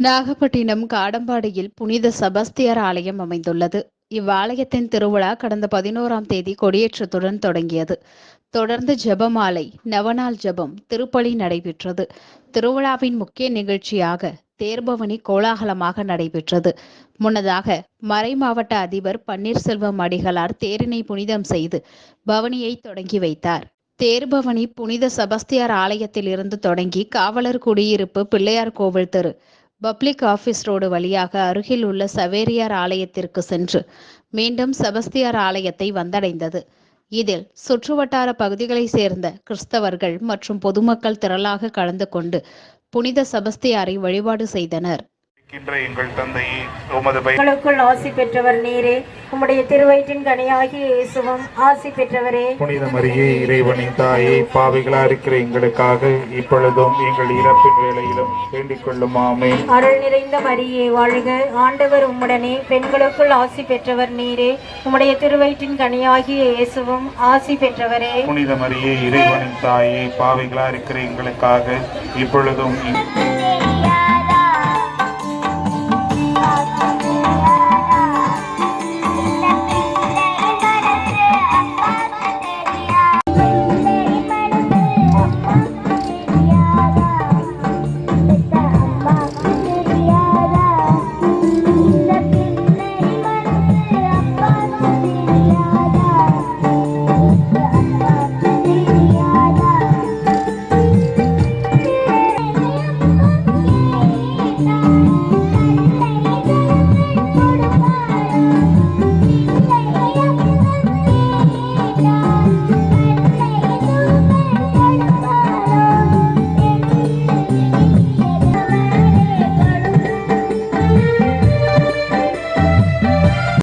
நாகப்பட்டினம் காடம்பாடியில் புனித செபஸ்தியார் ஆலயம் அமைந்துள்ளது. இவ்வாலயத்தின் திருவிழா கடந்த 11ஆம் தேதி கொடியேற்றத்துடன் தொடங்கியது. தொடர்ந்து ஜெபமாலை, நவநாள் ஜெபம், திருப்பலி நடைபெற்றது. திருவிழாவின் முக்கிய நிகழ்ச்சியாக தேர்பவனி கோலாகலமாக நடைபெற்றது. முன்னதாக மறைமாவட்ட அதிபர் பன்னீர்செல்வம் அடிகளார் தேரினை புனிதம் செய்து பவனியை தொடங்கி வைத்தார். தேர்பவனி புனித செபஸ்தியார் ஆலயத்தில் இருந்து தொடங்கி காவலர் குடியிருப்பு, பிள்ளையார் கோவில் தெரு, பப்ளிக் ஆபீஸ் ரோடு வழியாக அருகில் உள்ள சவேரியார் ஆலயத்திற்கு சென்று மீண்டும் செபஸ்தியார் ஆலயத்தை வந்தடைந்தது. இதில் சுற்றுவட்டார பகுதிகளைச் சேர்ந்த கிறிஸ்தவர்கள் மற்றும் பொதுமக்கள் திரளாக கலந்து கொண்டு புனித செபஸ்தியாரை வழிபாடு செய்தனர். எங்கள் தந்தையே, உமது பெயருக்குள் ஆசி பெற்றவர் நீரே, உம்முடைய திருவயிற்றின் கனியாகிய இயேசுவும் ஆசி பெற்றவரே. புனித மரியே, இறைவனின் தாயே, பாவிகளா இருக்கிற எங்களுக்காக இப்பொழுதும் எங்கள் இறப்பின் வேளையிலும் வேண்டிக் கொள்ளும். ஆமென். அருள் நிறைந்த மரியே வாழ்க, ஆண்டவர் உம்முடனே, பெண்களுக்குள் ஆசி பெற்றவர் நீரே, உம்முடைய திருவயிற்றின் கனியாகிய இயேசுவும் ஆசி பெற்றவரே. புனித மரியே, இறைவனின் தாயே, பாவிகளா இருக்கிற எங்களுக்காக இப்பொழுதும்